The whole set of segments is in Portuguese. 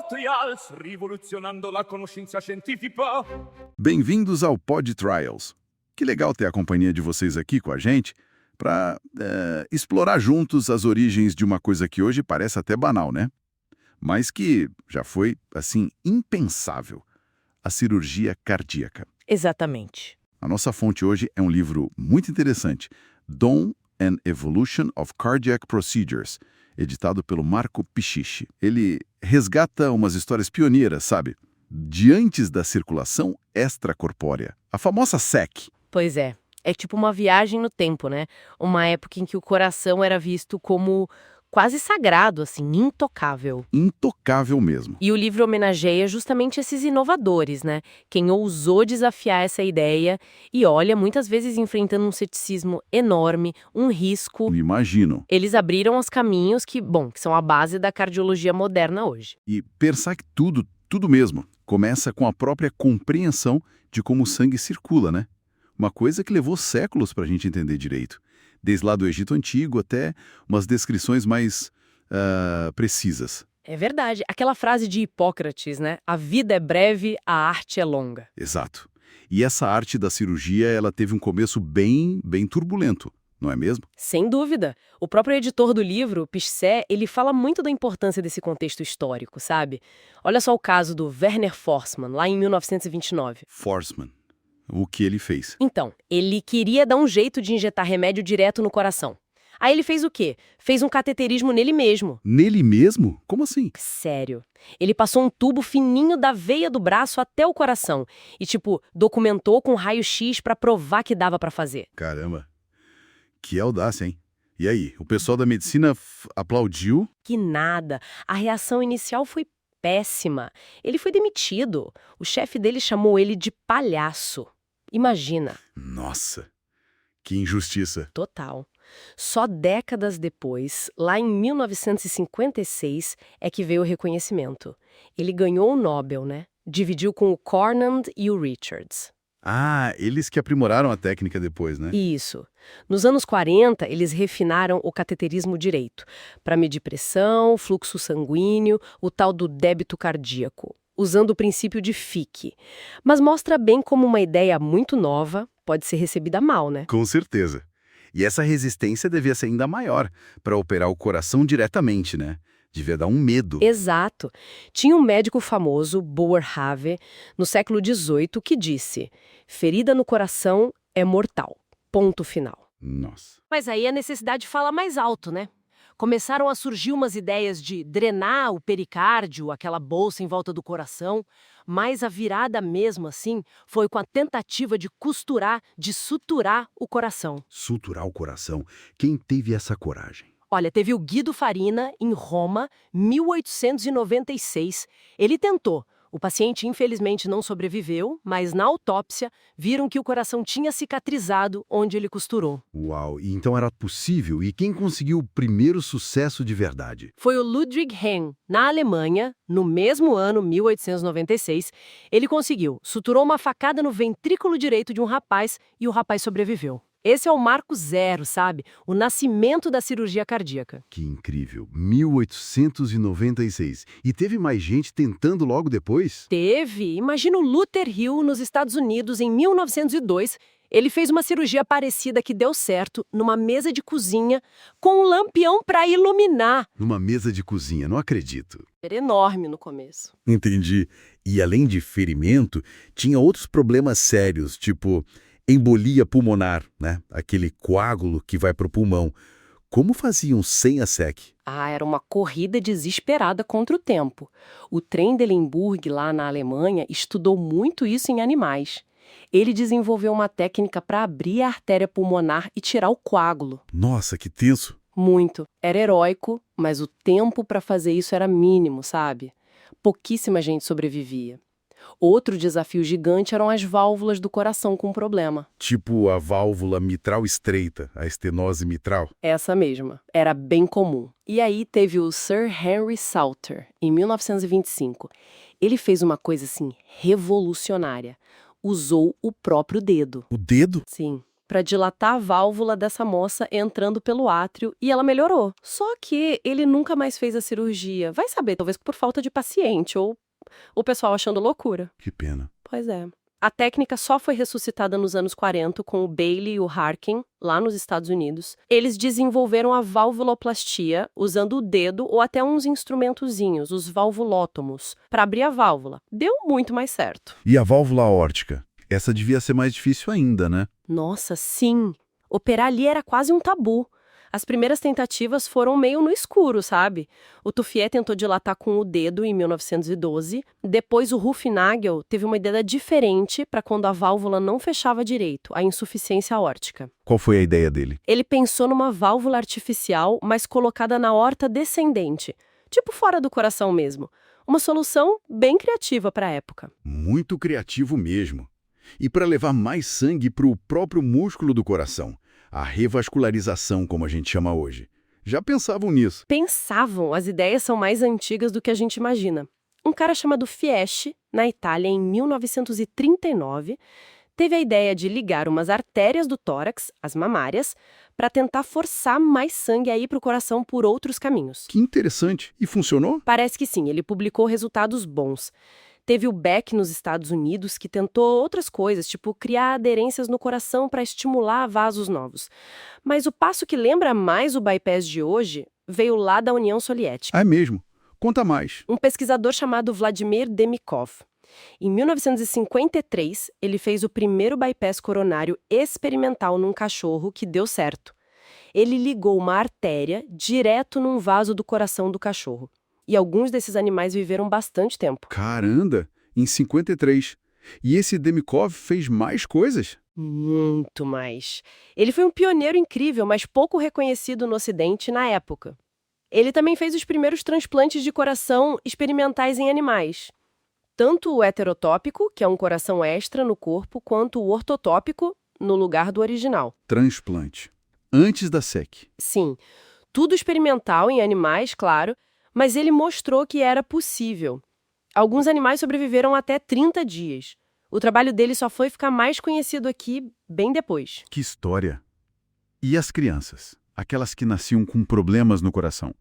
trials, rivoluzionando la conoscenza scientifica. Bem-vindos ao Pod Trials. Que legal ter a companhia de vocês aqui com a gente para explorar juntos as origens de uma coisa que hoje parece até banal, né? Mas que já foi, assim, impensável. A cirurgia cardíaca. Exatamente. A nossa fonte hoje é um livro muito interessante, Dawn and Evolution of Cardiac Procedures, editado pelo Marco Pichichi. Ele resgata umas histórias pioneiras, sabe? De antes da circulação extracorpórea, a famosa SEC. Pois é. É tipo uma viagem no tempo, né? Uma época em que o coração era visto como quase sagrado, assim, intocável. Intocável mesmo. E o livro homenageia justamente esses inovadores, né? Quem ousou desafiar essa ideia e, olha, muitas vezes enfrentando um ceticismo enorme, um risco. Me imagino. Eles abriram os caminhos que são a base da cardiologia moderna hoje. E pensar que tudo mesmo, começa com a própria compreensão de como o sangue circula, né? Uma coisa que levou séculos para a gente entender direito. Desde lá do Egito Antigo até umas descrições mais precisas. É verdade. Aquela frase de Hipócrates, né? A vida é breve, a arte é longa. Exato. E essa arte da cirurgia, ela teve um começo bem turbulento, não é mesmo? Sem dúvida. O próprio editor do livro, Pichset, ele fala muito da importância desse contexto histórico, sabe? Olha só o caso do Werner Forssmann, lá em 1929. Forssmann. O que ele fez? Então, ele queria dar um jeito de injetar remédio direto no coração. Aí ele fez o quê? Fez um cateterismo nele mesmo. Nele mesmo? Como assim? Sério. Ele passou um tubo fininho da veia do braço até o coração e, documentou com raio-x pra provar que dava pra fazer. Caramba. Que audácia, hein? E aí, o pessoal da medicina aplaudiu? Que nada. A reação inicial foi péssima. Ele foi demitido. O chefe dele chamou ele de palhaço. Imagina. Nossa, que injustiça. Total. Só décadas depois, lá em 1956, é que veio o reconhecimento. Ele ganhou o Nobel, né? Dividiu com o Cornand e o Richards. Ah, eles que aprimoraram a técnica depois, né? Isso. Nos anos 40, eles refinaram o cateterismo direito, para medir pressão, fluxo sanguíneo, o tal do débito cardíaco, usando o princípio de Fick. Mas mostra bem como uma ideia muito nova pode ser recebida mal, né? Com certeza. E essa resistência devia ser ainda maior para operar o coração diretamente, né? Devia dar um medo. Exato. Tinha um médico famoso, Boerhaave, no século XVIII, que disse: ferida no coração é mortal. Ponto final. Nossa. Mas aí a necessidade fala mais alto, né? Começaram a surgir umas ideias de drenar o pericárdio, aquela bolsa em volta do coração, mas a virada mesmo assim foi com a tentativa de costurar, de suturar o coração. Suturar o coração. Quem teve essa coragem? Olha, teve o Guido Farina, em Roma, 1896. Ele tentou. O paciente, infelizmente, não sobreviveu, mas na autópsia viram que o coração tinha cicatrizado onde ele costurou. Uau, e então era possível? E quem conseguiu o primeiro sucesso de verdade? Foi o Ludwig Henn, na Alemanha, no mesmo ano, 1896. Ele conseguiu, suturou uma facada no ventrículo direito de um rapaz e o rapaz sobreviveu. Esse é o marco zero, sabe? O nascimento da cirurgia cardíaca. Que incrível. 1896. E teve mais gente tentando logo depois? Teve. Imagina o Luther Hill nos Estados Unidos em 1902. Ele fez uma cirurgia parecida que deu certo numa mesa de cozinha com um lampião para iluminar. Numa mesa de cozinha, não acredito. Era enorme no começo. Entendi. E além de ferimento, tinha outros problemas sérios, tipo embolia pulmonar, né? Aquele coágulo que vai para o pulmão. Como faziam sem a SEC? Era uma corrida desesperada contra o tempo. O Trendelenburg, lá na Alemanha, estudou muito isso em animais. Ele desenvolveu uma técnica para abrir a artéria pulmonar e tirar o coágulo. Nossa, que tenso. Muito. Era heróico, mas o tempo para fazer isso era mínimo, sabe? Pouquíssima gente sobrevivia. Outro desafio gigante eram as válvulas do coração com problema. Tipo a válvula mitral estreita, a estenose mitral. Essa mesma. Era bem comum. E aí teve o Sir Henry Salter, em 1925. Ele fez uma coisa assim revolucionária. Usou o próprio dedo. O dedo? Sim. para dilatar a válvula dessa moça entrando pelo átrio e ela melhorou. Só que ele nunca mais fez a cirurgia. Vai saber, talvez por falta de paciente ou o pessoal achando loucura. Que pena. Pois é. A técnica só foi ressuscitada nos anos 40 com o Bailey e o Harkin, lá nos Estados Unidos. Eles desenvolveram a valvuloplastia usando o dedo ou até uns instrumentozinhos, os valvulótomos, para abrir a válvula. Deu muito mais certo. E a válvula aórtica? Essa devia ser mais difícil ainda, né? Nossa, sim! Operar ali era quase um tabu. As primeiras tentativas foram meio no escuro, sabe? O Tuffier tentou dilatar com o dedo em 1912. Depois, o Ruffnagel teve uma ideia diferente para quando a válvula não fechava direito, a insuficiência aórtica. Qual foi a ideia dele? Ele pensou numa válvula artificial, mas colocada na aorta descendente, tipo fora do coração mesmo. Uma solução bem criativa para a época. Muito criativo mesmo. E para levar mais sangue para o próprio músculo do coração. A revascularização, como a gente chama hoje. Já pensavam nisso? Pensavam, as ideias são mais antigas do que a gente imagina. Um cara chamado Fieschi, na Itália, em 1939, teve a ideia de ligar umas artérias do tórax, as mamárias, para tentar forçar mais sangue a ir para o coração por outros caminhos. Que interessante. E funcionou? Parece que sim, ele publicou resultados bons. Teve o Beck nos Estados Unidos, que tentou outras coisas, tipo criar aderências no coração para estimular vasos novos. Mas o passo que lembra mais o bypass de hoje veio lá da União Soviética. É mesmo. Conta mais. Um pesquisador chamado Vladimir Demikov. Em 1953, ele fez o primeiro bypass coronário experimental num cachorro que deu certo. Ele ligou uma artéria direto num vaso do coração do cachorro. E alguns desses animais viveram bastante tempo. Caramba! Em 53. E esse Demikov fez mais coisas? Muito mais. Ele foi um pioneiro incrível, mas pouco reconhecido no Ocidente na época. Ele também fez os primeiros transplantes de coração experimentais em animais. Tanto o heterotópico, que é um coração extra no corpo, quanto o ortotópico, no lugar do original. Transplante. Antes da SEC. Sim, tudo experimental em animais, claro, mas ele mostrou que era possível. Alguns animais sobreviveram até 30 dias. O trabalho dele só foi ficar mais conhecido aqui bem depois. Que história! E as crianças? Aquelas que nasciam com problemas no coração?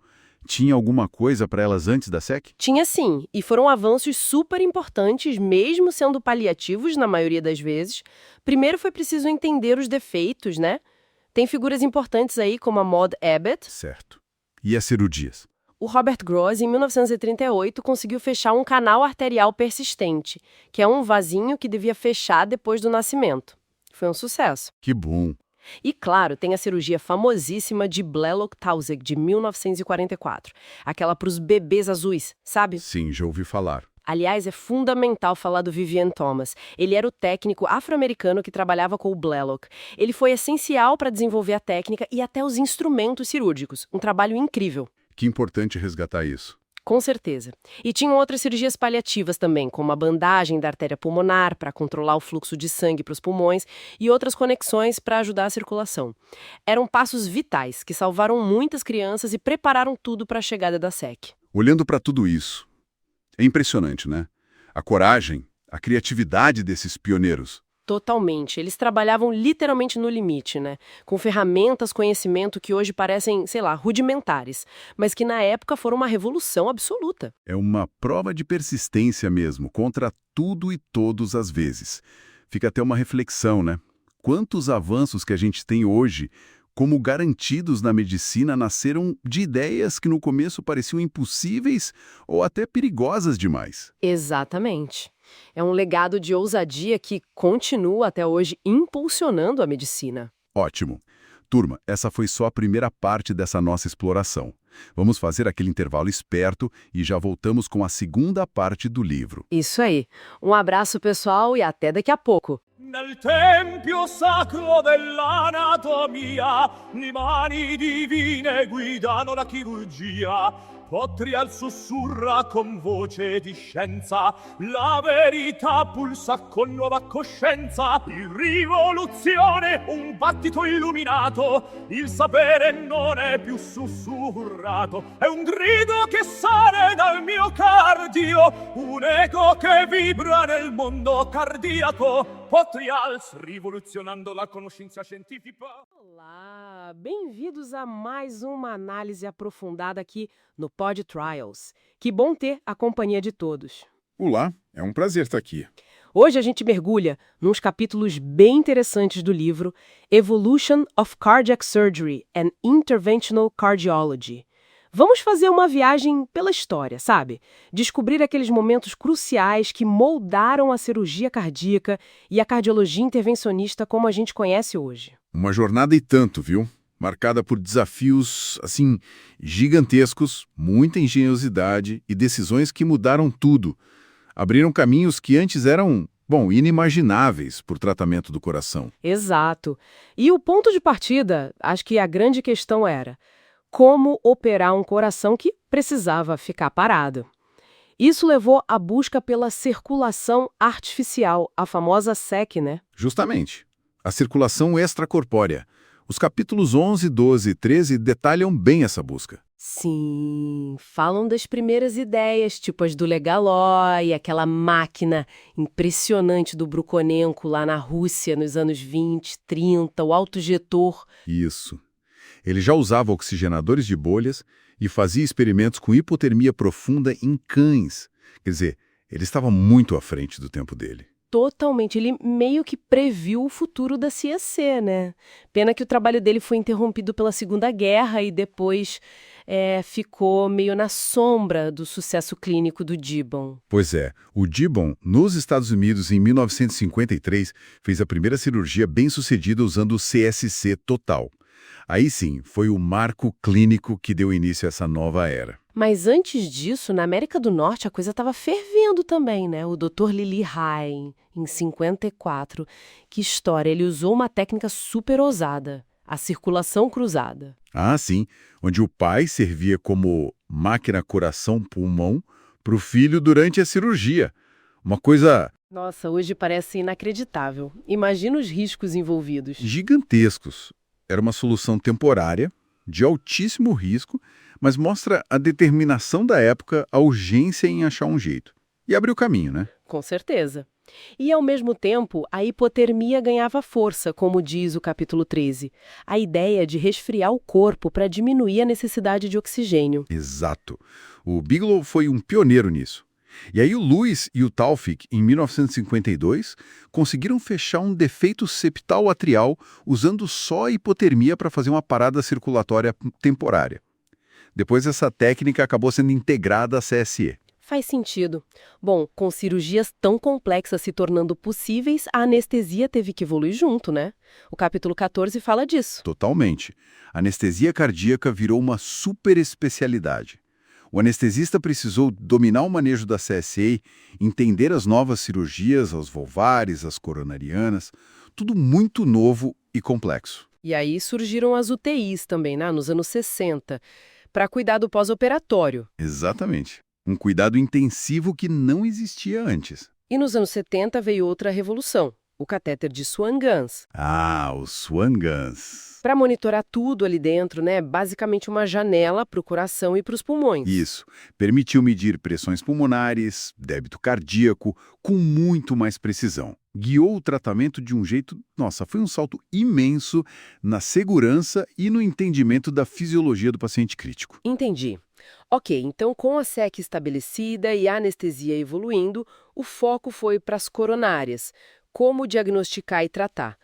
Tinha alguma coisa para elas antes da SEC? Tinha sim, e foram avanços super importantes, mesmo sendo paliativos na maioria das vezes. Primeiro foi preciso entender os defeitos, né? Tem figuras importantes aí como a Maud Abbott. Certo. E as cirurgias? O Robert Gross, em 1938, conseguiu fechar um canal arterial persistente, que é um vasinho que devia fechar depois do nascimento. Foi um sucesso. Que bom! E, claro, tem a cirurgia famosíssima de Blalock-Taussig, de 1944. Aquela para os bebês azuis, sabe? Sim, já ouvi falar. Aliás, é fundamental falar do Vivian Thomas. Ele era o técnico afro-americano que trabalhava com o Blalock. Ele foi essencial para desenvolver a técnica e até os instrumentos cirúrgicos. Um trabalho incrível. Que importante resgatar isso. Com certeza. E tinham outras cirurgias paliativas também, como a bandagem da artéria pulmonar para controlar o fluxo de sangue para os pulmões e outras conexões para ajudar a circulação. Eram passos vitais que salvaram muitas crianças e prepararam tudo para a chegada da SEC. Olhando para tudo isso, é impressionante, né? A coragem, a criatividade desses pioneiros. Totalmente. Eles trabalhavam literalmente no limite, né? Com ferramentas, conhecimento que hoje parecem, sei lá, rudimentares, mas que na época foram uma revolução absoluta. É uma prova de persistência mesmo, contra tudo e todos às vezes. Fica até uma reflexão, né? Quantos avanços que a gente tem hoje, como garantidos na medicina, nasceram de ideias que no começo pareciam impossíveis ou até perigosas demais. Exatamente. É um legado de ousadia que continua até hoje impulsionando a medicina. Ótimo. Turma, essa foi só a primeira parte dessa nossa exploração. Vamos fazer aquele intervalo esperto e já voltamos com a segunda parte do livro. Isso aí. Um abraço, pessoal, e até daqui a pouco. Nel tempio sacro dell'anatomia, le mani divine guidano la chirurgia. Potrial sussurra con voce di scienza, la verità pulsa con nuova coscienza. Rivoluzione, un battito illuminato, il sapere non è più sussurrato, è un grido che sale dal miocardio, un eco che vibra nel mondo cardiaco. Potrials, rivoluzionando la conoscenza scientifica. Olá, bem-vindos a mais uma análise aprofundada aqui no Pod Trials. Que bom ter a companhia de todos. Olá, é um prazer estar aqui. Hoje a gente mergulha nos capítulos bem interessantes do livro Evolution of Cardiac Surgery and Interventional Cardiology. Vamos fazer uma viagem pela história, sabe? Descobrir aqueles momentos cruciais que moldaram a cirurgia cardíaca e a cardiologia intervencionista como a gente conhece hoje. Uma jornada e tanto, viu? Marcada por desafios, assim, gigantescos, muita engenhosidade e decisões que mudaram tudo. Abriram caminhos que antes eram, inimagináveis por tratamento do coração. Exato. E o ponto de partida, acho que a grande questão era: como operar um coração que precisava ficar parado? Isso levou à busca pela circulação artificial, a famosa SEC, né? Justamente. A circulação extracorpórea. Os capítulos 11, 12 e 13 detalham bem essa busca. Sim, falam das primeiras ideias, tipo as do Legaló e aquela máquina impressionante do Brukhonenko lá na Rússia nos anos 20, 30, o autojetor. Isso. Ele já usava oxigenadores de bolhas e fazia experimentos com hipotermia profunda em cães. Quer dizer, ele estava muito à frente do tempo dele. Totalmente, ele meio que previu o futuro da CSC, né? Pena que o trabalho dele foi interrompido pela Segunda Guerra e depois ficou meio na sombra do sucesso clínico do Gibbon. Pois é, o Gibbon, nos Estados Unidos, em 1953, fez a primeira cirurgia bem-sucedida usando o CSC total. Aí sim, foi o marco clínico que deu início a essa nova era. Mas antes disso, na América do Norte, a coisa estava fervendo também, né? O Dr. Lili Haim, em 54, que história, ele usou uma técnica super ousada, a circulação cruzada. Ah, sim, onde o pai servia como máquina coração-pulmão para o filho durante a cirurgia. Uma coisa... Nossa, hoje parece inacreditável. Imagina os riscos envolvidos. Gigantescos. Era uma solução temporária, de altíssimo risco, mas mostra a determinação da época, a urgência em achar um jeito. E abriu caminho, né? Com certeza. E, ao mesmo tempo, a hipotermia ganhava força, como diz o capítulo 13. A ideia de resfriar o corpo para diminuir a necessidade de oxigênio. Exato. O Bigelow foi um pioneiro nisso. E aí o Lewis e o Taufik, em 1952, conseguiram fechar um defeito septal atrial usando só a hipotermia para fazer uma parada circulatória temporária. Depois essa técnica acabou sendo integrada à CSE. Faz sentido. Bom, com cirurgias tão complexas se tornando possíveis, a anestesia teve que evoluir junto, né? O capítulo 14 fala disso. Totalmente. A anestesia cardíaca virou uma super especialidade. O anestesista precisou dominar o manejo da CSA, entender as novas cirurgias, as valvares, as coronarianas, tudo muito novo e complexo. E aí surgiram as UTIs também, né, nos anos 60, para cuidar do pós-operatório. Exatamente. Um cuidado intensivo que não existia antes. E nos anos 70 veio outra revolução, o catéter de Swan-Ganz. Ah, o Swan-Ganz. Para monitorar tudo ali dentro, né? Basicamente uma janela para o coração e para os pulmões. Isso. Permitiu medir pressões pulmonares, débito cardíaco, com muito mais precisão. Guiou o tratamento de um jeito... Nossa, foi um salto imenso na segurança e no entendimento da fisiologia do paciente crítico. Entendi. Ok, então com a SEC estabelecida e a anestesia evoluindo, o foco foi para as coronárias. Como diagnosticar e tratar?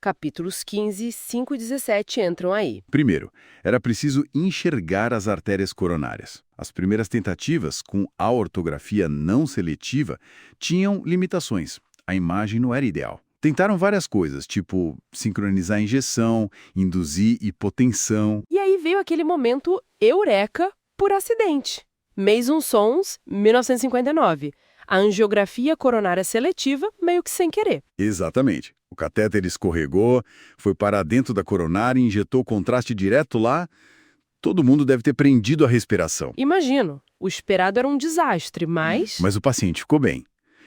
Capítulos 15, 5 e 17 entram aí. Primeiro, era preciso enxergar as artérias coronárias. As primeiras tentativas, com aortografia não seletiva, tinham limitações. A imagem não era ideal. Tentaram várias coisas, tipo sincronizar a injeção, induzir hipotensão. E aí veio aquele momento eureka por acidente. Mason Sons, 1959. A angiografia coronária seletiva, meio que sem querer. Exatamente. O catéter escorregou, foi parar dentro da coronária e injetou contraste direto lá. Todo mundo deve ter prendido a respiração. Imagino, o esperado era um desastre, mas... Mas o paciente ficou bem.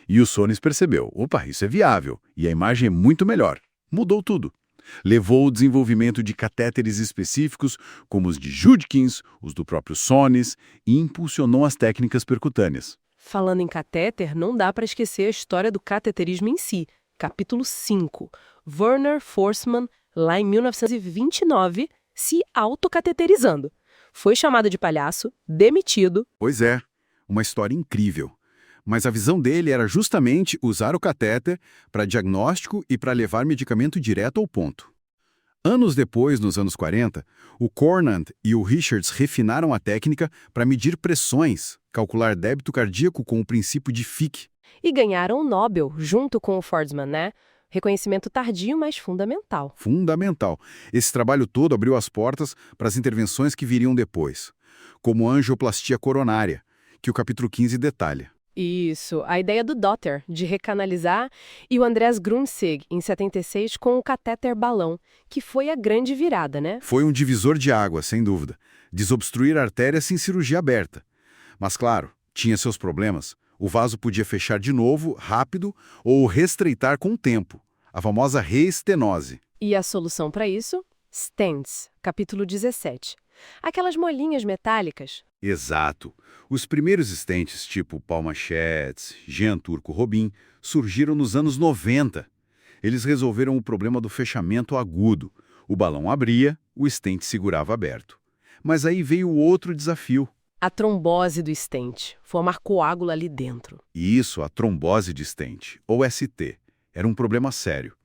E o Sones percebeu, opa, isso é viável, e a imagem é muito melhor. Mudou tudo. Levou o desenvolvimento de catéteres específicos, como os de Judkins, os do próprio Sones, e impulsionou as técnicas percutâneas. Falando em catéter, não dá para esquecer a história do cateterismo em si. Capítulo 5. Werner Forssmann, lá em 1929, se autocateterizando. Foi chamado de palhaço, demitido. Pois é, uma história incrível. Mas a visão dele era justamente usar o catéter para diagnóstico e para levar medicamento direto ao ponto. Anos depois, nos anos 40, o Cornant e o Richards refinaram a técnica para medir pressões, calcular débito cardíaco com o princípio de Fick. E ganharam o Nobel, junto com o Forssmann, né? Reconhecimento tardio, mas fundamental. Fundamental. Esse trabalho todo abriu as portas para as intervenções que viriam depois, como a angioplastia coronária, que o capítulo 15 detalha. Isso, a ideia do Dotter, de recanalizar, e o Andreas Grunzig, em 76, com o catéter balão, que foi a grande virada, né? Foi um divisor de água, sem dúvida. Desobstruir artérias sem cirurgia aberta. Mas, claro, tinha seus problemas. O vaso podia fechar de novo, rápido, ou restreitar com o tempo. A famosa reestenose. E a solução para isso? Stents, capítulo 17. Aquelas molinhas metálicas. Exato. Os primeiros stents, tipo Palmachets, Jean Turco Robin, surgiram nos anos 90. Eles resolveram o problema do fechamento agudo. O balão abria, o stent segurava aberto. Mas aí veio outro desafio. A trombose do stent, formar coágulo ali dentro. E isso, a trombose de stent, ou ST, era um problema sério.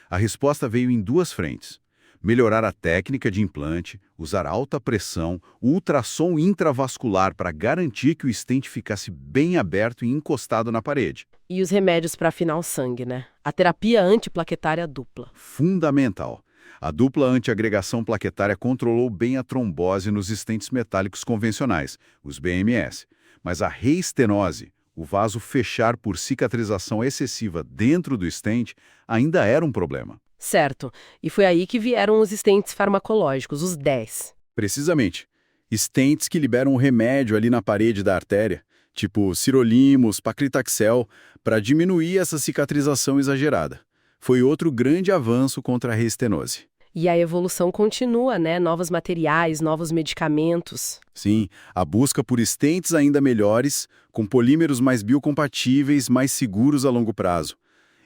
A resposta veio em duas frentes. Melhorar a técnica de implante, usar alta pressão, ultrassom intravascular para garantir que o stent ficasse bem aberto e encostado na parede. E os remédios para afinar o sangue, né? A terapia antiplaquetária dupla. Fundamental. A dupla antiagregação plaquetária controlou bem a trombose nos stents metálicos convencionais, os BMS. Mas a reestenose, o vaso fechar por cicatrização excessiva dentro do stent, ainda era um problema. Certo. E foi aí que vieram os stents farmacológicos, os 10. Precisamente. Stents que liberam um remédio ali na parede da artéria, tipo sirolimus, pacritaxel, para diminuir essa cicatrização exagerada. Foi outro grande avanço contra a reestenose. E a evolução continua, né? Novos materiais, novos medicamentos. Sim, a busca por stents ainda melhores, com polímeros mais biocompatíveis, mais seguros a longo prazo.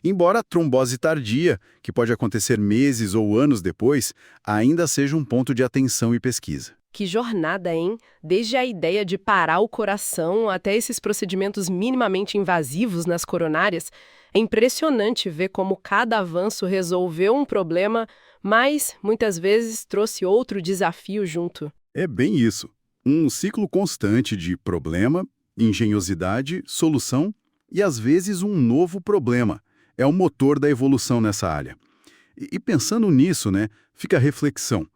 Embora a trombose tardia, que pode acontecer meses ou anos depois, ainda seja um ponto de atenção e pesquisa. Que jornada, hein? Desde a ideia de parar o coração até esses procedimentos minimamente invasivos nas coronárias. É impressionante ver como cada avanço resolveu um problema, mas, muitas vezes, trouxe outro desafio junto. É bem isso. Um ciclo constante de problema, engenhosidade, solução e, às vezes, um novo problema. É o motor da evolução nessa área. E pensando nisso, né, fica a reflexão.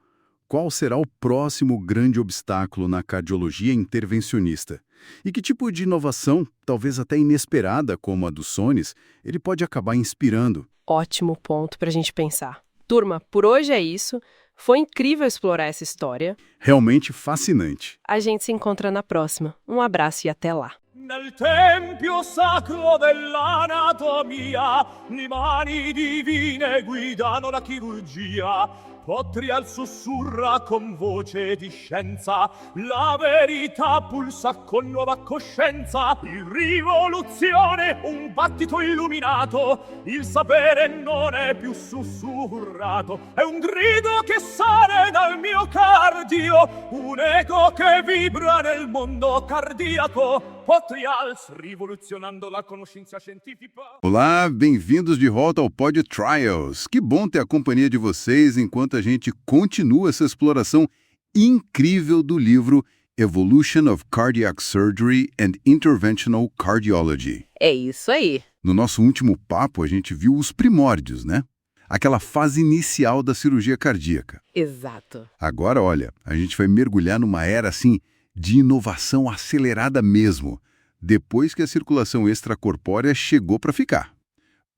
Qual será o próximo grande obstáculo na cardiologia intervencionista? E que tipo de inovação, talvez até inesperada como a do Sones, ele pode acabar inspirando? Ótimo ponto para a gente pensar. Turma, por hoje é isso. Foi incrível explorar essa história. Realmente fascinante. A gente se encontra na próxima. Um abraço e até lá. Nel tempio sacro dell'anatomia, le mani divine guidano la chirurgia. Potrial sussurra con voce di scienza, la verità pulsa con nuova coscienza. In rivoluzione un battito illuminato, il sapere non è più sussurrato. È un grido che sale dal miocardio, un eco che vibra nel mondo cardiaco. Potrials, rivoluzionando la conoscenza scientifica. Olá, bem-vindos de volta ao Pod Trials. Que bom ter a companhia de vocês enquanto a gente continua essa exploração incrível do livro Evolution of Cardiac Surgery and Interventional Cardiology. É isso aí. No nosso último papo, a gente viu os primórdios, né? Aquela fase inicial da cirurgia cardíaca. Exato. Agora, olha, a gente vai mergulhar numa era, assim, de inovação acelerada mesmo, depois que a circulação extracorpórea chegou para ficar.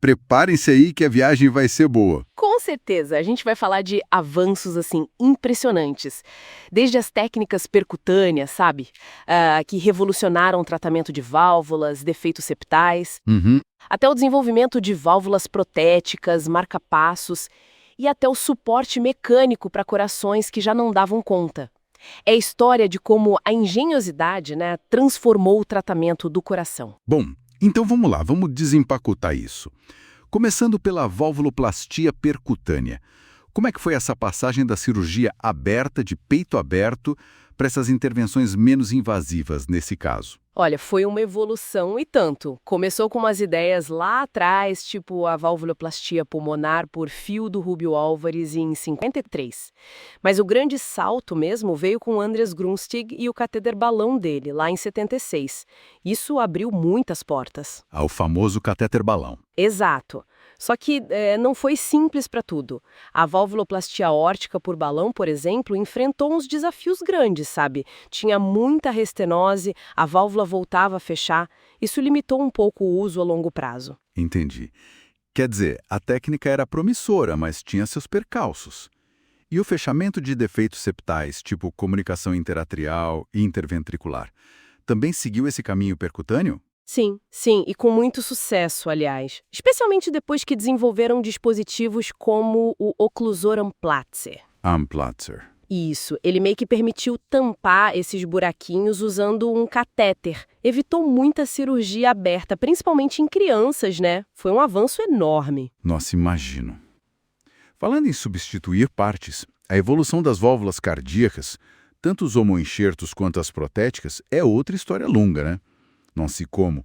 Preparem-se aí que a viagem vai ser boa. Com certeza, a gente vai falar de avanços, assim, impressionantes. Desde as técnicas percutâneas, sabe? Que revolucionaram o tratamento de válvulas, defeitos septais, Uhum. até o desenvolvimento de válvulas protéticas, marca-passos e até o suporte mecânico para corações que já não davam conta. É a história de como a engenhosidade, né, transformou o tratamento do coração. Bom, então vamos lá, vamos desempacotar isso. Começando pela valvuloplastia percutânea. Como é que foi essa passagem da cirurgia aberta, de peito aberto, para essas intervenções menos invasivas nesse caso? Olha, foi uma evolução e tanto. Começou com umas ideias lá atrás, tipo a valvuloplastia pulmonar por Fieldo Rubio Álvares em 53. Mas o grande salto mesmo veio com Andreas Grunstig e o catéter balão dele, lá em 76. Isso abriu muitas portas. O famoso catéter balão. Exato. Só que não foi simples para tudo. A valvuloplastia aórtica por balão, por exemplo, enfrentou uns desafios grandes, sabe? Tinha muita restenose, a válvula voltava a fechar. Isso limitou um pouco o uso a longo prazo. Entendi. Quer dizer, a técnica era promissora, mas tinha seus percalços. E o fechamento de defeitos septais, tipo comunicação interatrial e interventricular, também seguiu esse caminho percutâneo? Sim, e com muito sucesso, aliás. Especialmente depois que desenvolveram dispositivos como o oclusor Amplatzer. Amplatzer. Isso, ele meio que permitiu tampar esses buraquinhos usando um catéter. Evitou muita cirurgia aberta, principalmente em crianças, né? Foi um avanço enorme. Nossa, imagino. Falando em substituir partes, a evolução das válvulas cardíacas, tanto os homoenxertos quanto as protéticas, é outra história longa, né? Não sei como.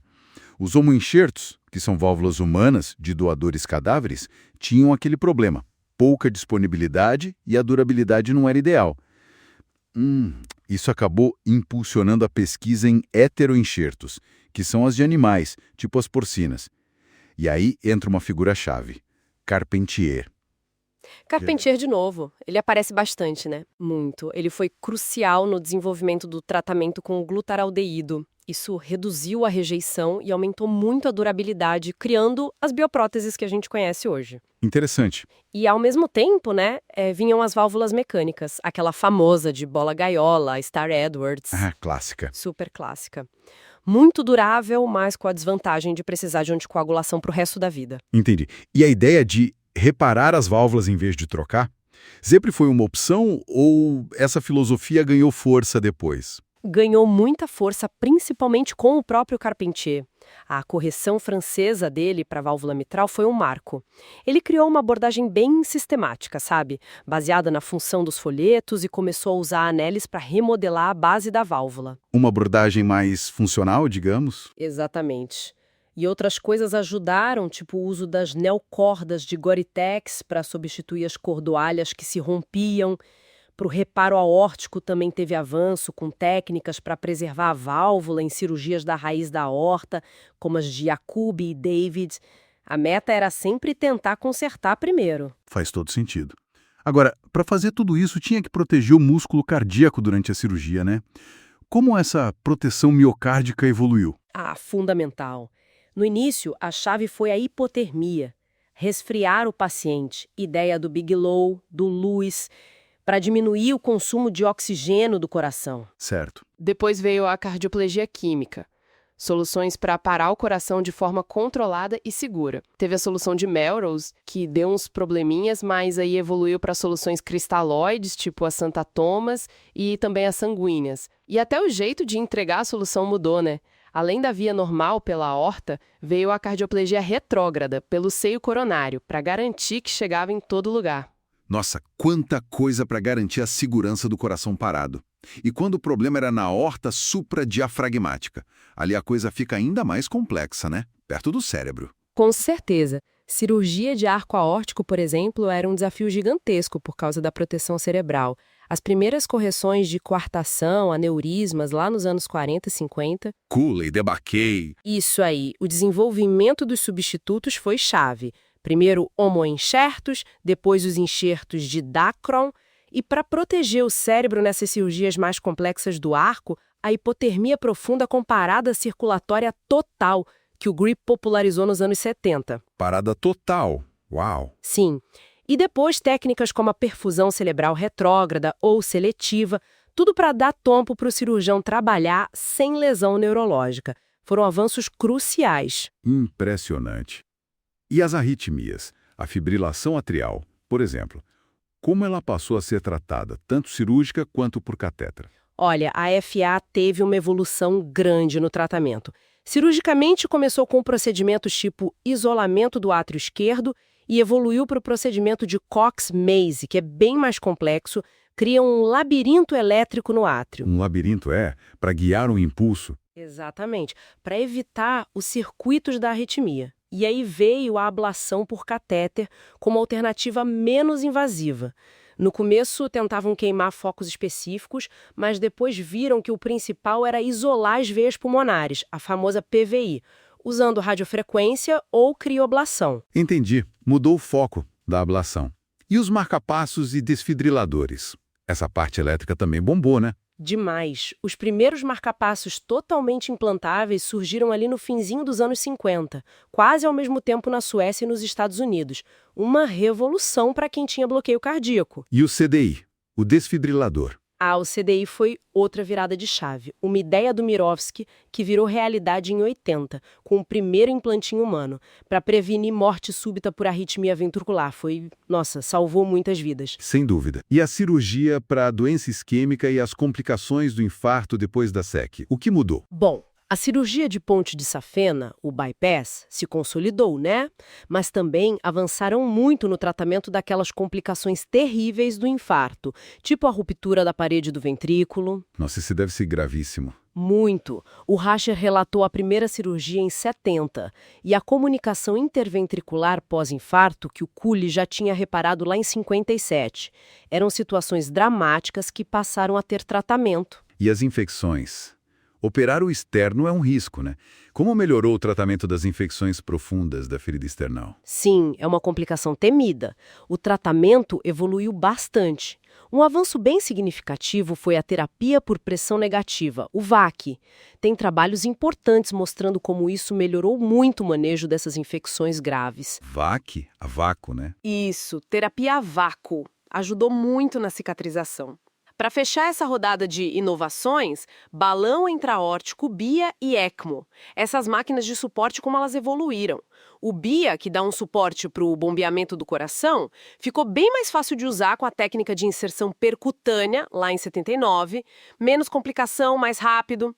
Os homoenxertos, que são válvulas humanas de doadores cadáveres, tinham aquele problema. Pouca disponibilidade e a durabilidade não era ideal. Isso acabou impulsionando a pesquisa em heteroenxertos, que são as de animais, tipo as porcinas. E aí entra uma figura-chave, Carpentier. Carpentier de novo. Ele aparece bastante, né? Muito. Ele foi crucial no desenvolvimento do tratamento com o glutaraldeído. Isso reduziu a rejeição e aumentou muito a durabilidade, criando as biopróteses que a gente conhece hoje. Interessante. E, ao mesmo tempo, né, vinham as válvulas mecânicas, aquela famosa de bola gaiola, a Star Edwards. Clássica. Super clássica. Muito durável, mas com a desvantagem de precisar de anticoagulação para o resto da vida. Entendi. E a ideia de reparar as válvulas em vez de trocar, sempre foi uma opção ou essa filosofia ganhou força depois? Ganhou muita força, principalmente com o próprio Carpentier. A correção francesa dele para a válvula mitral foi um marco. Ele criou uma abordagem bem sistemática, sabe? Baseada na função dos folhetos e começou a usar anéis para remodelar a base da válvula. Uma abordagem mais funcional, digamos? Exatamente. E outras coisas ajudaram, tipo o uso das neocordas de Gore-Tex para substituir as cordoalhas que se rompiam. Para o reparo aórtico também teve avanço com técnicas para preservar a válvula em cirurgias da raiz da aorta, como as de Jacobi e David. A meta era sempre tentar consertar primeiro. Faz todo sentido. Agora, para fazer tudo isso, tinha que proteger o músculo cardíaco durante a cirurgia, né? Como essa proteção miocárdica evoluiu? Fundamental. No início, a chave foi a hipotermia. Resfriar o paciente, ideia do Bigelow, do Lewis, para diminuir o consumo de oxigênio do coração. Certo. Depois veio a cardioplegia química. Soluções para parar o coração de forma controlada e segura. Teve a solução de Melrose, que deu uns probleminhas, mas aí evoluiu para soluções cristalóides, tipo a Santa Thomas, e também as sanguíneas. E até o jeito de entregar a solução mudou, né? Além da via normal pela aorta, veio a cardioplegia retrógrada, pelo seio coronário, para garantir que chegava em todo lugar. Nossa, quanta coisa para garantir a segurança do coração parado. E quando o problema era na aorta supradiafragmática, ali a coisa fica ainda mais complexa, né? Perto do cérebro. Com certeza. Cirurgia de arco aórtico, por exemplo, era um desafio gigantesco por causa da proteção cerebral. As primeiras correções de coartação, aneurismas, lá nos anos 40 e 50... Cooley, DeBakey... Isso aí, o desenvolvimento dos substitutos foi chave. Primeiro homoenxertos, depois os enxertos de Dacron, e para proteger o cérebro nessas cirurgias mais complexas do arco, a hipotermia profunda com parada circulatória total, que o Grip popularizou nos anos 70. Parada total. Uau! Sim. E depois técnicas como a perfusão cerebral retrógrada ou seletiva, tudo para dar tempo para o cirurgião trabalhar sem lesão neurológica. Foram avanços cruciais. Impressionante. E as arritmias? A fibrilação atrial, por exemplo, como ela passou a ser tratada, tanto cirúrgica quanto por catéter? Olha, a FA teve uma evolução grande no tratamento. Cirurgicamente, começou com procedimentos tipo isolamento do átrio esquerdo e evoluiu para o procedimento de Cox-Maze, que é bem mais complexo, cria um labirinto elétrico no átrio. Um labirinto para guiar um impulso. Exatamente, para evitar os circuitos da arritmia. E aí veio a ablação por catéter como alternativa menos invasiva. No começo tentavam queimar focos específicos, mas depois viram que o principal era isolar as veias pulmonares, a famosa PVI, usando radiofrequência ou crioblação. Entendi. Mudou o foco da ablação. E os marcapassos e desfibriladores? Essa parte elétrica também bombou, né? Demais. Os primeiros marcapassos totalmente implantáveis surgiram ali no finzinho dos anos 50, quase ao mesmo tempo na Suécia e nos Estados Unidos. Uma revolução para quem tinha bloqueio cardíaco. E o CDI, o desfibrilador? O CDI foi outra virada de chave. Uma ideia do Mirovsky que virou realidade em 80, com o primeiro implantinho humano, para prevenir morte súbita por arritmia ventricular. Salvou muitas vidas. Sem dúvida. E a cirurgia para a doença isquêmica e as complicações do infarto depois da SEC? O que mudou? Bom, a cirurgia de ponte de safena, o bypass, se consolidou, né? Mas também avançaram muito no tratamento daquelas complicações terríveis do infarto, tipo a ruptura da parede do ventrículo. Nossa, isso deve ser gravíssimo. Muito. O Rascher relatou a primeira cirurgia em 70 e a comunicação interventricular pós-infarto que o Cooley já tinha reparado lá em 57. Eram situações dramáticas que passaram a ter tratamento. E as infecções? Operar o externo é um risco, né? Como melhorou o tratamento das infecções profundas da ferida external? Sim, é uma complicação temida. O tratamento evoluiu bastante. Um avanço bem significativo foi a terapia por pressão negativa, o VAC. Tem trabalhos importantes mostrando como isso melhorou muito o manejo dessas infecções graves. VAC? A vácuo, né? Isso, terapia a vácuo. Ajudou muito na cicatrização. Para fechar essa rodada de inovações, balão intraórtico BIA e ECMO. Essas máquinas de suporte, como elas evoluíram. O BIA, que dá um suporte para o bombeamento do coração, ficou bem mais fácil de usar com a técnica de inserção percutânea, lá em 79, menos complicação, mais rápido.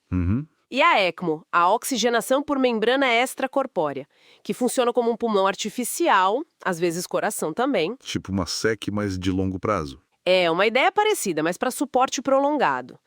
E a ECMO, a oxigenação por membrana extracorpórea, que funciona como um pulmão artificial, às vezes coração também. Tipo uma SEC, mas de longo prazo. É, uma ideia parecida, mas para suporte prolongado.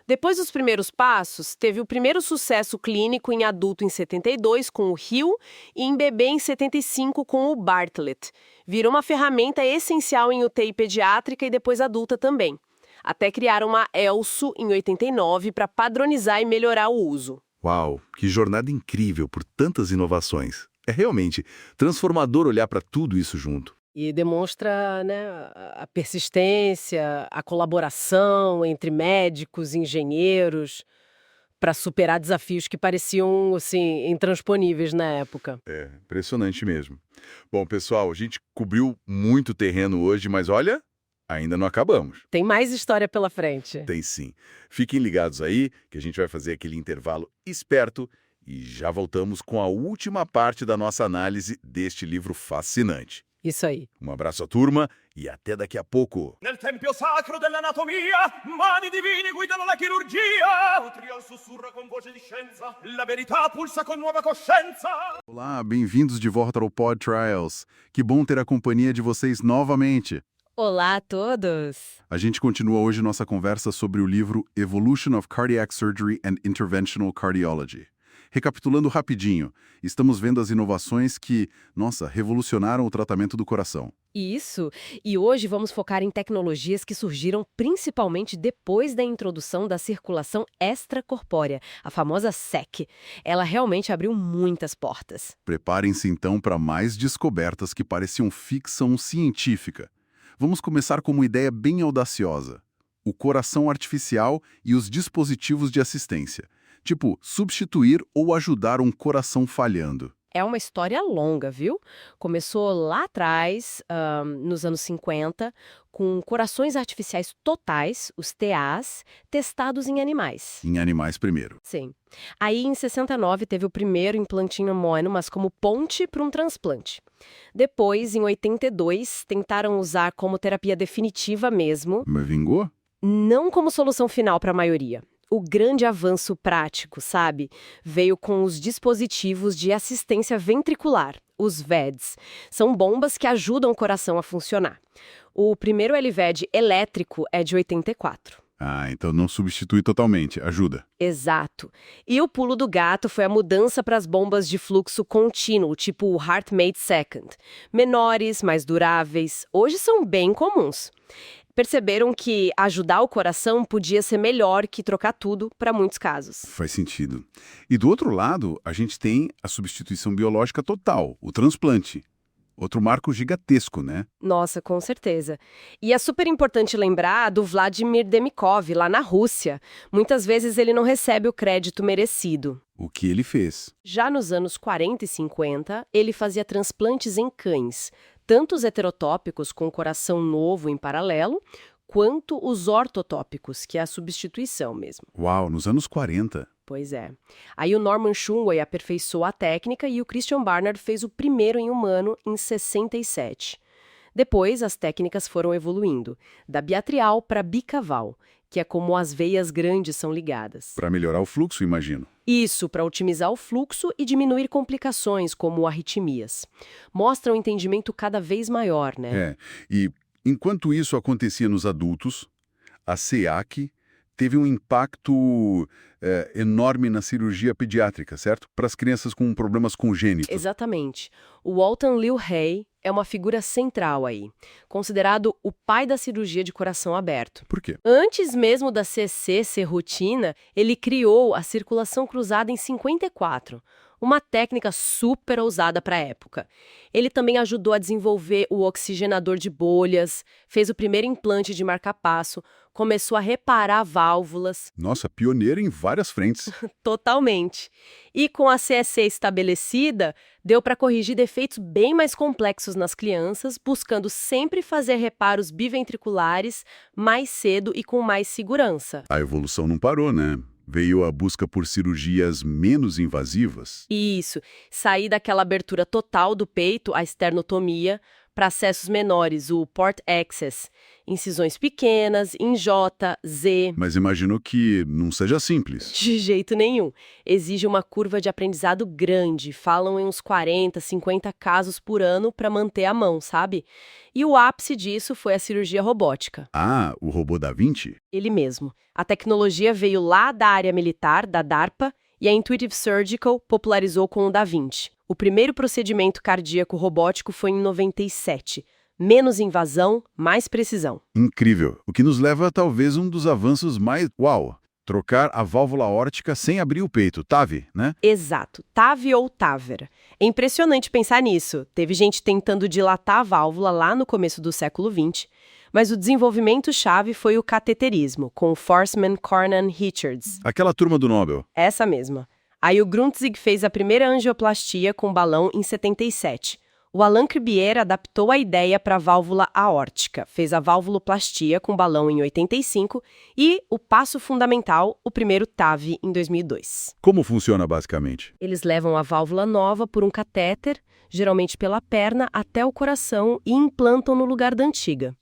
Depois dos primeiros passos, teve o primeiro sucesso clínico em adulto em 72 com o Hill e em bebê em 75 com o Bartlett. Virou uma ferramenta essencial em UTI pediátrica e depois adulta também. Até criaram uma ELSO em 89 para padronizar e melhorar o uso. Uau, que jornada incrível por tantas inovações. É realmente transformador olhar para tudo isso junto. E demonstra, né, a persistência, a colaboração entre médicos e engenheiros para superar desafios que pareciam, assim, intransponíveis na época. É, impressionante mesmo. Bom, pessoal, a gente cobriu muito terreno hoje, mas olha, ainda não acabamos. Tem mais história pela frente. Tem sim. Fiquem ligados aí, que a gente vai fazer aquele intervalo esperto e já voltamos com a última parte da nossa análise deste livro fascinante. Isso aí. Um abraço à turma e até daqui a pouco. Nel tempio sacro dell'anatomia, mani divini guidano la chirurgia. O trial sussurra com voce di scienza, la verità pulsa com nuova coscienza. Olá, bem-vindos de volta ao Pod Trials. Que bom ter a companhia de vocês novamente. Olá a todos! A gente continua hoje nossa conversa sobre o livro Evolution of Cardiac Surgery and Interventional Cardiology. Recapitulando rapidinho, estamos vendo as inovações que, revolucionaram o tratamento do coração. Isso, e hoje vamos focar em tecnologias que surgiram principalmente depois da introdução da circulação extracorpórea, a famosa SEC. Ela realmente abriu muitas portas. Preparem-se então para mais descobertas que pareciam ficção científica. Vamos começar com uma ideia bem audaciosa: o coração artificial e os dispositivos de assistência. Tipo, substituir ou ajudar um coração falhando. É uma história longa, viu? Começou lá atrás, nos anos 50, com corações artificiais totais, os TAs, testados em animais. Em animais primeiro. Sim. Aí, em 69, teve o primeiro implantinho humano, mas como ponte para um transplante. Depois, em 82, tentaram usar como terapia definitiva mesmo, Mas vingou? não como solução final para a maioria. O grande avanço prático, sabe, veio com os dispositivos de assistência ventricular, os VEDs. São bombas que ajudam o coração a funcionar. O primeiro LVED elétrico é de 84. Ah, então não substitui totalmente, ajuda. Exato. E o pulo do gato foi a mudança para as bombas de fluxo contínuo, tipo o HeartMate Second. Menores, mais duráveis, hoje são bem comuns. Perceberam que ajudar o coração podia ser melhor que trocar tudo para muitos casos. Faz sentido. E do outro lado, a gente tem a substituição biológica total, o transplante. Outro marco gigantesco, né? Nossa, com certeza. E é super importante lembrar do Vladimir Demikov, lá na Rússia. Muitas vezes ele não recebe o crédito merecido. O que ele fez? Já nos anos 40 e 50, ele fazia transplantes em cães, tanto os heterotópicos com coração novo em paralelo, quanto os ortotópicos, que é a substituição mesmo. Uau, nos anos 40. Pois é. Aí o Norman Shumway aperfeiçoou a técnica e o Christian Barnard fez o primeiro em humano em 67. Depois, as técnicas foram evoluindo, da biatrial para bicaval, que é como as veias grandes são ligadas. Para melhorar o fluxo, imagino. Isso, para otimizar o fluxo e diminuir complicações, como arritmias. Mostra um entendimento cada vez maior, né? É, e enquanto isso acontecia nos adultos, a CEAC teve um impacto enorme na cirurgia pediátrica, certo? Para as crianças com problemas congênitos. Exatamente. O Walton Liu Hay é uma figura central aí, considerado o pai da cirurgia de coração aberto. Por quê? Antes mesmo da CC ser rotina, ele criou a circulação cruzada em 54, uma técnica super ousada para a época. Ele também ajudou a desenvolver o oxigenador de bolhas, fez o primeiro implante de marca-passo, começou a reparar válvulas. Nossa, pioneiro em várias frentes. Totalmente. E com a CSC estabelecida, deu para corrigir defeitos bem mais complexos nas crianças, buscando sempre fazer reparos biventriculares mais cedo e com mais segurança. A evolução não parou, né? Veio a busca por cirurgias menos invasivas. Isso, sair daquela abertura total do peito, a esternotomia, para acessos menores, o port access, incisões pequenas, em J, Z. Mas imagino que não seja simples. De jeito nenhum. Exige uma curva de aprendizado grande, falam em uns 40, 50 casos por ano para manter a mão, sabe? E o ápice disso foi a cirurgia robótica. Ah, o robô da Vinci? Ele mesmo. A tecnologia veio lá da área militar, da DARPA, e a Intuitive Surgical popularizou com o Da Vinci. O primeiro procedimento cardíaco robótico foi em 97. Menos invasão, mais precisão. Incrível. O que nos leva a talvez um dos avanços mais... Uau! Trocar a válvula aórtica sem abrir o peito, TAV, né? Exato. TAV ou TAVR. É impressionante pensar nisso. Teve gente tentando dilatar a válvula lá no começo do século XX, mas o desenvolvimento-chave foi o cateterismo, com Forsman, Cornan, Richards. Aquela turma do Nobel. Essa mesma. Aí o Grundzig fez a primeira angioplastia com balão em 77. O Alain Cribier adaptou a ideia para a válvula aórtica, fez a valvuloplastia com balão em 85 e o passo fundamental, o primeiro TAV, em 2002. Como funciona basicamente? Eles levam a válvula nova por um catéter, geralmente pela perna, até o coração e implantam no lugar da antiga.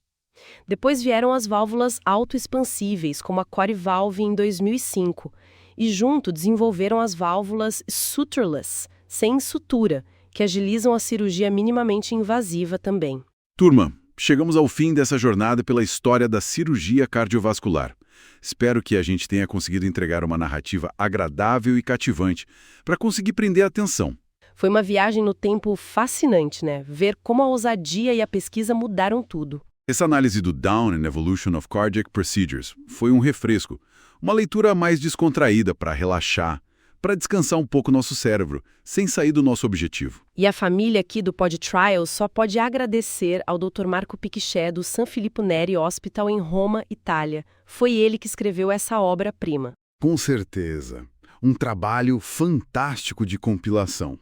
Depois vieram as válvulas autoexpansíveis, como a Quorivalve em 2005, e junto desenvolveram as válvulas sutureless, sem sutura, que agilizam a cirurgia minimamente invasiva também. Turma, chegamos ao fim dessa jornada pela história da cirurgia cardiovascular. Espero que a gente tenha conseguido entregar uma narrativa agradável e cativante para conseguir prender a atenção. Foi uma viagem no tempo fascinante, né? Ver como a ousadia e a pesquisa mudaram tudo. Essa análise do Down and Evolution of Cardiac Procedures foi um refresco, uma leitura mais descontraída para relaxar, para descansar um pouco nosso cérebro, sem sair do nosso objetivo. E a família aqui do Pod Trials só pode agradecer ao Dr. Marco Picchet do San Filippo Neri Hospital em Roma, Itália. Foi ele que escreveu essa obra-prima. Com certeza. Um trabalho fantástico de compilação.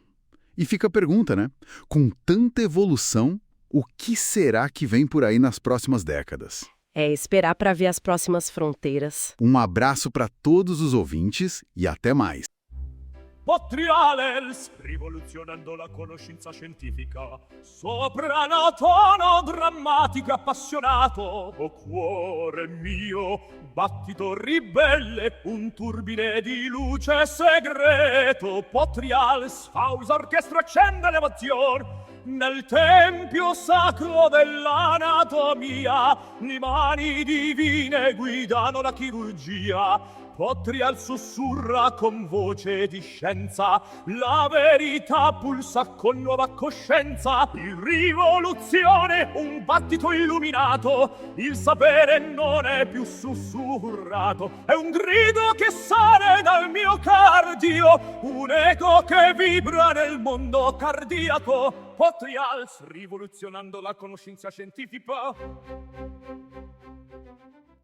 E fica a pergunta, né? Com tanta evolução, o que será que vem por aí nas próximas décadas? É esperar para ver as próximas fronteiras. Um abraço para todos os ouvintes e até mais. Potriales, rivoluzionando la conoscenza scientifica, soprano tono drammatico e appassionato, o cuore mio, battito ribelle, un turbine di luce segreto. Potriales, fausa orchestra accende l'emozione, nel tempio sacro dell'anatomia, le mani divine guidano la chirurgia. Potrial sussurra con voce di scienza, la verità pulsa con nuova coscienza. Il rivoluzione, un battito illuminato, il sapere non è più sussurrato, è un grido che sale dal miocardio, un eco che vibra nel mondo cardiaco. Potrials, rivoluzionando la conoscenza scientifica.